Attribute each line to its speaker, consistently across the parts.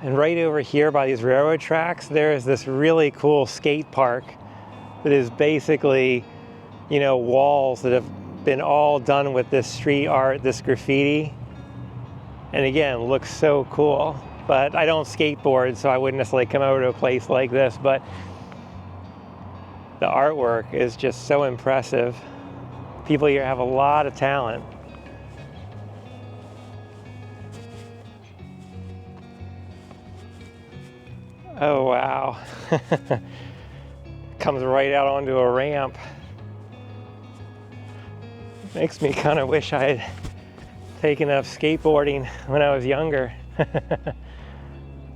Speaker 1: And right over here by these railroad tracks, there is this really cool skate park that is basically, you know, walls that have been all done with this street art, this graffiti. And again, looks so cool. But I don't skateboard, so I wouldn't necessarily come over to a place like this, but the artwork is just so impressive. People here have a lot of talent. Oh, wow. Comes right out onto a ramp. Makes me kind of wish I had taken up skateboarding when I was younger.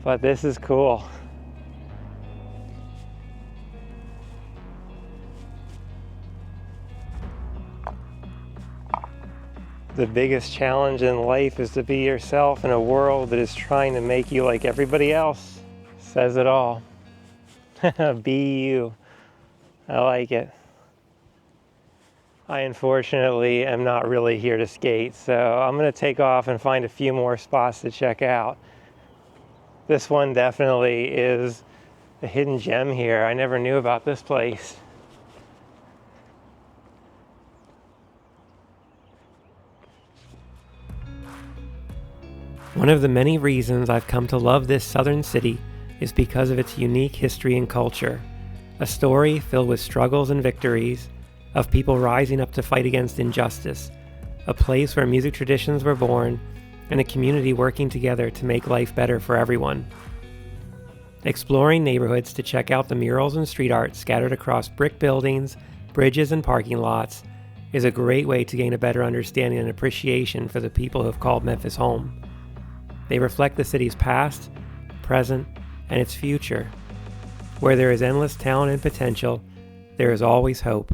Speaker 1: But this is cool. The biggest challenge in life is to be yourself in a world that is trying to make you like everybody else. Says it all. Be you. I like it. I unfortunately am not really here to skate, so I'm going to take off and find a few more spots to check out. This one definitely is a hidden gem here. I never knew about this place. One of the many reasons I've come to love this southern city is because of its unique history and culture. A story filled with struggles and victories, of people rising up to fight against injustice, a place where music traditions were born, and a community working together to make life better for everyone. Exploring neighborhoods to check out the murals and street art scattered across brick buildings, bridges, and parking lots is a great way to gain a better understanding and appreciation for the people who have called Memphis home. They reflect the city's past, present, and its future. Where there is endless talent and potential, there is always hope.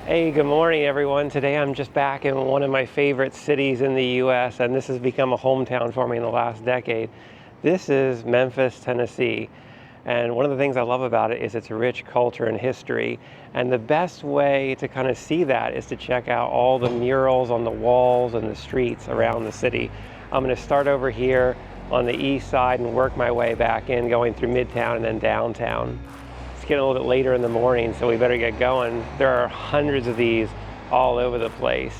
Speaker 1: Hey, good morning everyone. Today I'm just back in one of my favorite cities in the US, and this has become a hometown for me in the last decade. This is Memphis, Tennessee. And one of the things I love about it is its rich culture and history. And the best way to kind of see that is to check out all the murals on the walls and the streets around the city. I'm going to start over here on the east side and work my way back in, going through Midtown and then downtown. It's getting a little bit later in the morning, so we better get going. There are hundreds of these all over the place.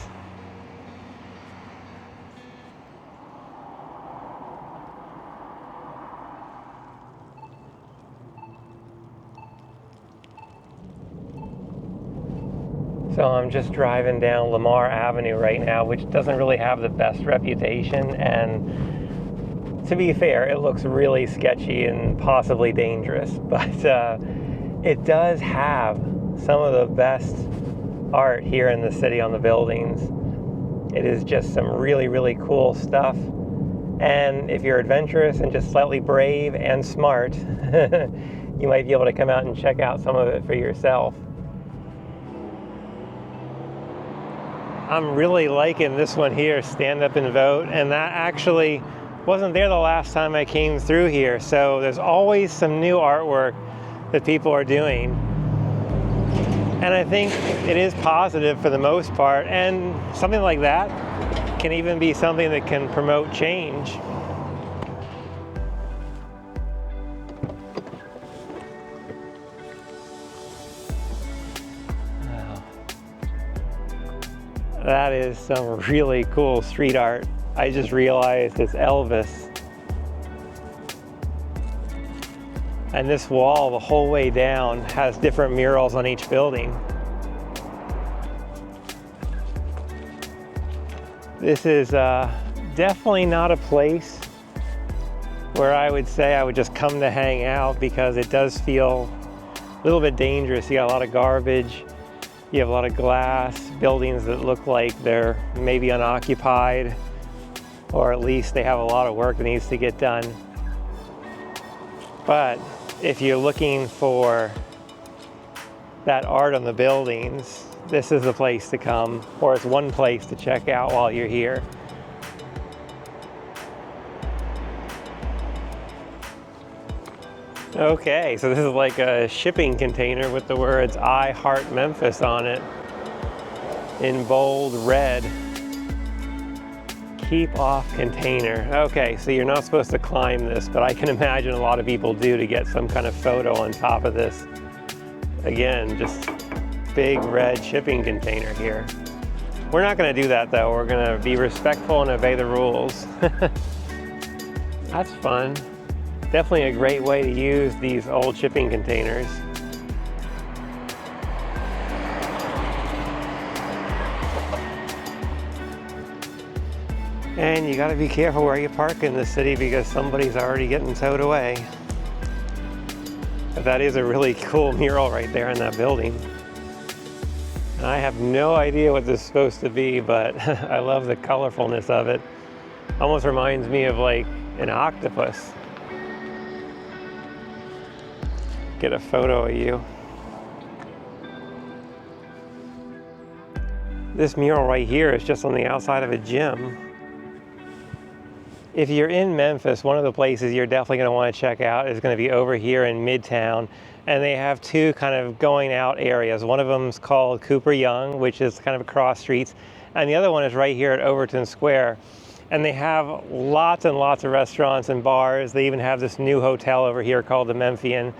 Speaker 1: So I'm just driving down Lamar Avenue right now, which doesn't really have the best reputation, and to be fair, it looks really sketchy and possibly dangerous, but it does have some of the best art here in the city on the buildings. It is just some really, really cool stuff, and if you're adventurous and just slightly brave and smart, you might be able to come out and check out some of it for yourself. I'm really liking this one here, Stand Up and Vote, and that actually wasn't there the last time I came through here, so there's always some new artwork that people are doing. And I think it is positive for the most part, and something like that can even be something that can promote change. That is some really cool street art. I just realized it's Elvis. And this wall the whole way down has different murals on each building. This is definitely not a place where I would say I would just come to hang out, because it does feel a little bit dangerous. You got a lot of garbage. You have a lot of glass, buildings that look like they're maybe unoccupied, or at least they have a lot of work that needs to get done. But if you're looking for that art on the buildings, this is the place to come, or it's one place to check out while you're here. Okay, so this is like a shipping container with the words "I Heart Memphis" on it. in bold red. Keep off container. Okay, so you're not supposed to climb this, but I can imagine a lot of people do to get some kind of photo on top of this. Again, just big red shipping container here. We're not gonna do that though. We're gonna be respectful and obey the rules. That's fun. Definitely a great way to use these old shipping containers. And you gotta be careful where you park in this city because somebody's already getting towed away. But that is a really cool mural right there in that building. I have no idea what this is supposed to be, but I love the colorfulness of it. Almost reminds me of like an octopus. Get a photo of you. This mural right here is just on the outside of a gym. If you're in Memphis, one of the places you're definitely going to want to check out is going to be over here in Midtown. And they have two kind of going out areas. One of them is called Cooper Young, which is kind of across streets. And the other one is right here at Overton Square. And they have lots and lots of restaurants and bars. They even have this new hotel over here called the Memphian.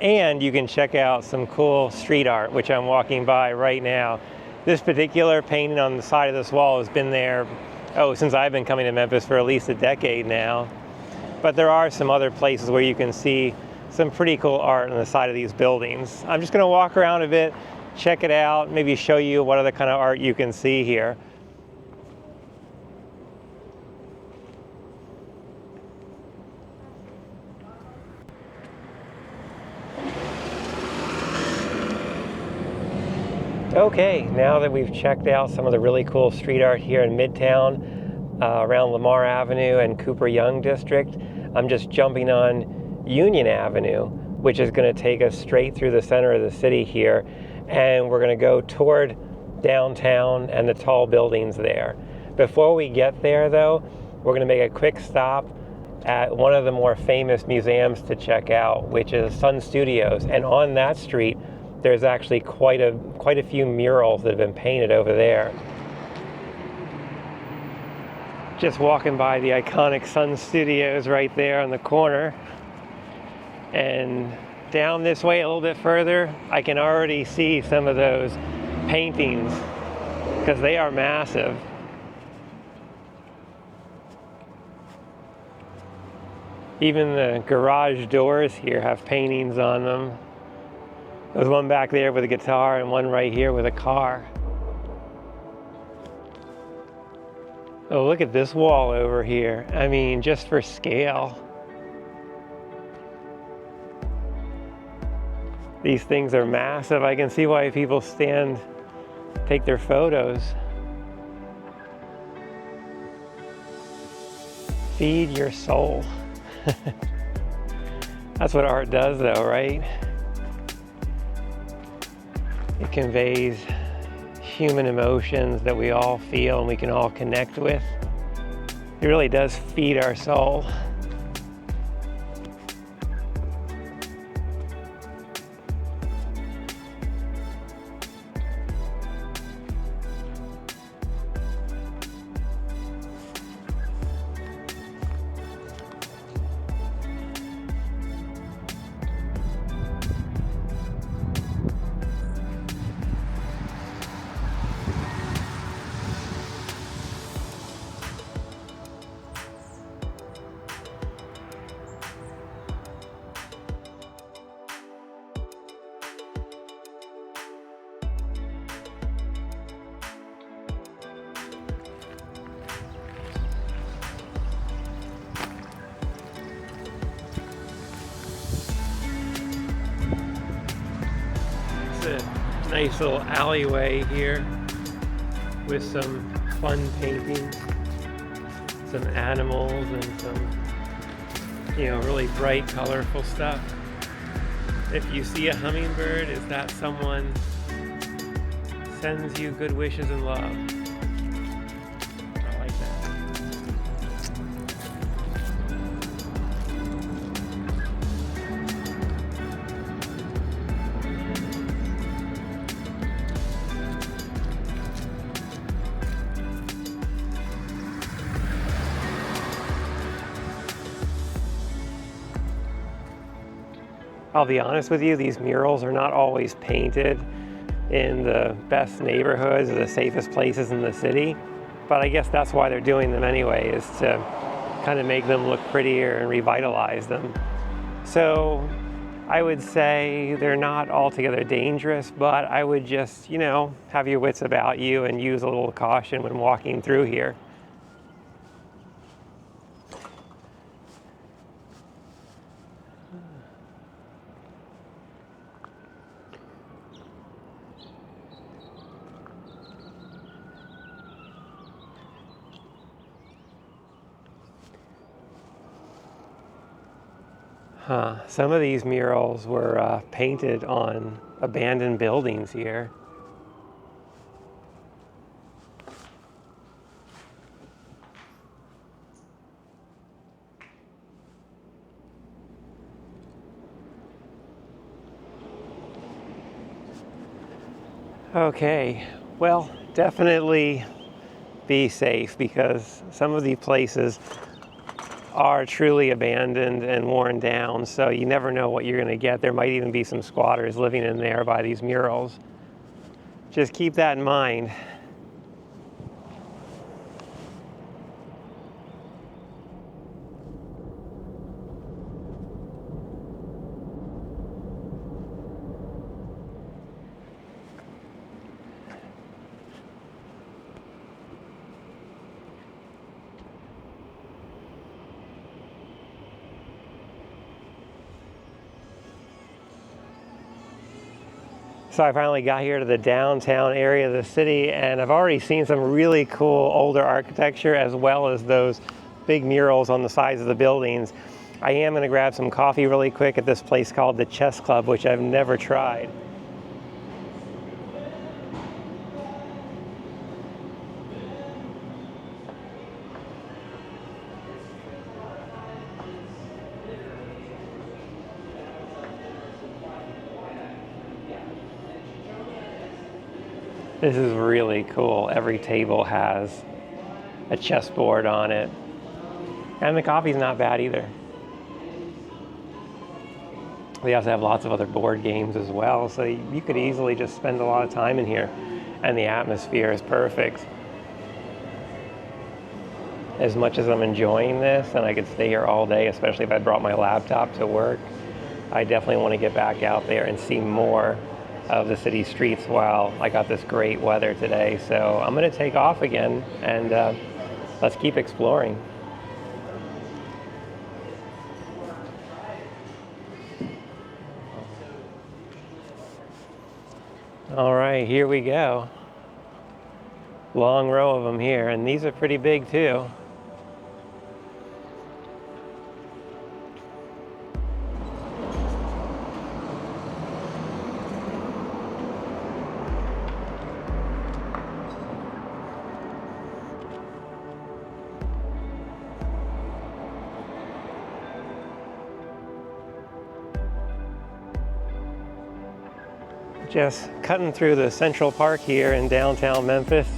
Speaker 1: And you can check out some cool street art, which I'm walking by right now. This particular painting on the side of this wall has been there since I've been coming to Memphis for at least a decade now. But there are some other places where you can see some pretty cool art on the side of these buildings. I'm just gonna walk around a bit, check it out, maybe show you what other kind of art you can see here. Okay, now that we've checked out some of the really cool street art here in Midtown, around Lamar Avenue and Cooper Young District, I'm just jumping on Union Avenue, which is going to take us straight through the center of the city here, and we're going to go toward downtown and the tall buildings there. Before we get there though, we're going to make a quick stop at one of the more famous museums to check out, which is Sun Studios, and on that street there's actually quite a few murals that have been painted over there. Just walking by the iconic Sun Studios right there on the corner. And down this way a little bit further, I can already see some of those paintings because they are massive. Even the garage doors here have paintings on them. There's one back there with a guitar and one right here with a car. Oh, look at this wall over here. I mean, just for scale. These things are massive. I can see why people take their photos. Feed your soul. That's what art does though, right? It conveys human emotions that we all feel and we can all connect with. It really does feed our soul. A nice little alleyway here with some fun paintings, some animals and some, really bright, colorful stuff. If you see a hummingbird, is that someone sends you good wishes and love? I like that. I'll be honest with you, these murals are not always painted in the best neighborhoods or the safest places in the city, but I guess that's why they're doing them anyway, is to kind of make them look prettier and revitalize them. So I would say they're not altogether dangerous, but I would just, have your wits about you and use a little caution when walking through here. Some of these murals were painted on abandoned buildings here. Okay, well, definitely be safe, because some of these places are truly abandoned and worn down, so you never know what you're going to get. There might even be some squatters living in there by these murals. Just keep that in mind. So I finally got here to the downtown area of the city, and I've already seen some really cool older architecture, as well as those big murals on the sides of the buildings. I am going to grab some coffee really quick at this place called the Chess Club, which I've never tried. This is really cool. Every table has a chessboard on it. And the coffee's not bad either. They also have lots of other board games as well, so you could easily just spend a lot of time in here, and the atmosphere is perfect. As much as I'm enjoying this, and I could stay here all day, especially if I brought my laptop to work, I definitely want to get back out there and see more of the city streets while I got this great weather today. So I'm going to take off again, and let's keep exploring. All right, here we go. Long row of them here, and these are pretty big too. Just cutting through the Central Park here in downtown Memphis,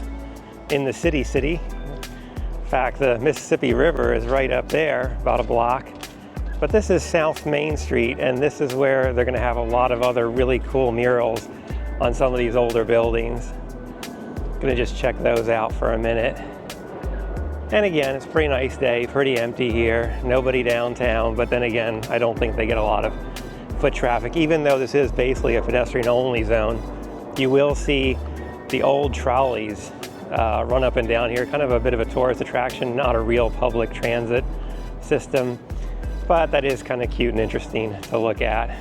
Speaker 1: in the city. In fact, the Mississippi River is right up there, about a block. But this is South Main Street, and this is where they're going to have a lot of other really cool murals on some of these older buildings. Going to just check those out for a minute. And again, it's a pretty nice day, pretty empty here, nobody downtown, but then again, I don't think they get a lot of foot traffic. Even though this is basically a pedestrian-only zone, you will see the old trolleys run up and down here, kind of a bit of a tourist attraction, not a real public transit system, but that is kind of cute and interesting to look at.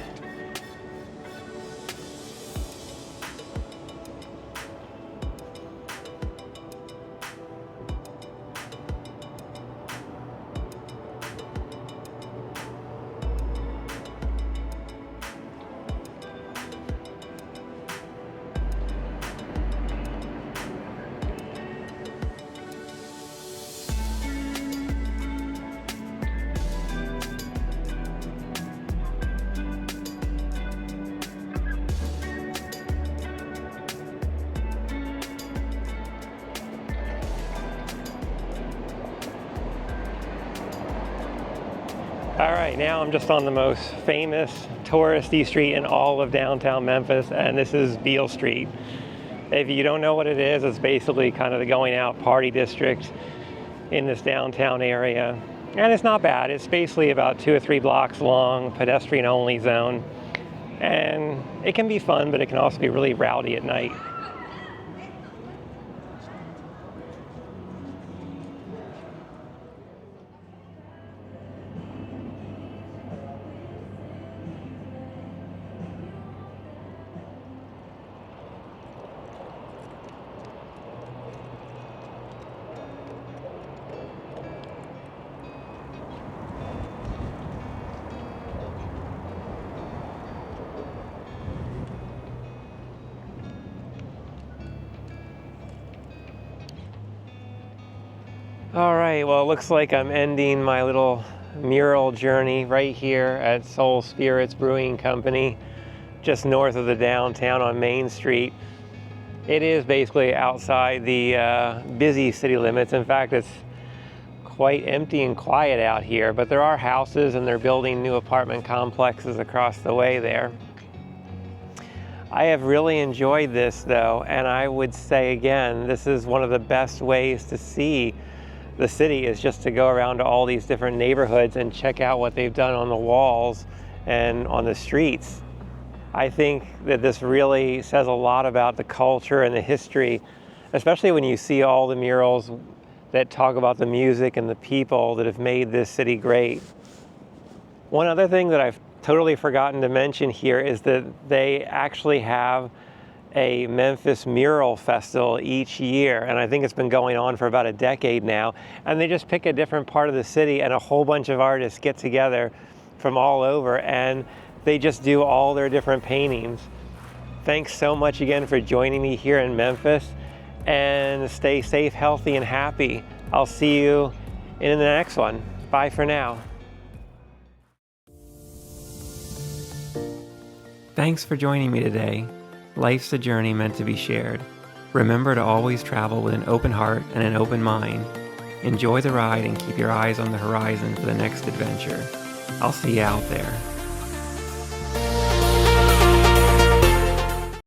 Speaker 1: All right, now I'm just on the most famous touristy street in all of downtown Memphis, and this is Beale Street. If you don't know what it is, it's basically kind of the going out party district in this downtown area. And it's not bad. It's basically about 2 or 3 blocks long, pedestrian only zone. And it can be fun, but it can also be really rowdy at night. All right, well, it looks like I'm ending my little mural journey right here at Seoul Spirits Brewing Company, just north of the downtown on Main Street. It is basically outside the busy city limits. In fact, it's quite empty and quiet out here, but there are houses and they're building new apartment complexes across the way there. I have really enjoyed this though, and I would say again, this is one of the best ways to see the city, is just to go around to all these different neighborhoods and check out what they've done on the walls and on the streets. I think that this really says a lot about the culture and the history, especially when you see all the murals that talk about the music and the people that have made this city great. One other thing that I've totally forgotten to mention here is that they actually have a Memphis Mural Festival each year, and I think it's been going on for about a decade now, and they just pick a different part of the city and a whole bunch of artists get together from all over and they just do all their different paintings. Thanks so much again for joining me here in Memphis, and stay safe, healthy, and happy. I'll see you in the next one. Bye for now. Thanks for joining me today. Life's a journey meant to be shared. Remember to always travel with an open heart and an open mind. Enjoy the ride and keep your eyes on the horizon for the next adventure. I'll see you out there.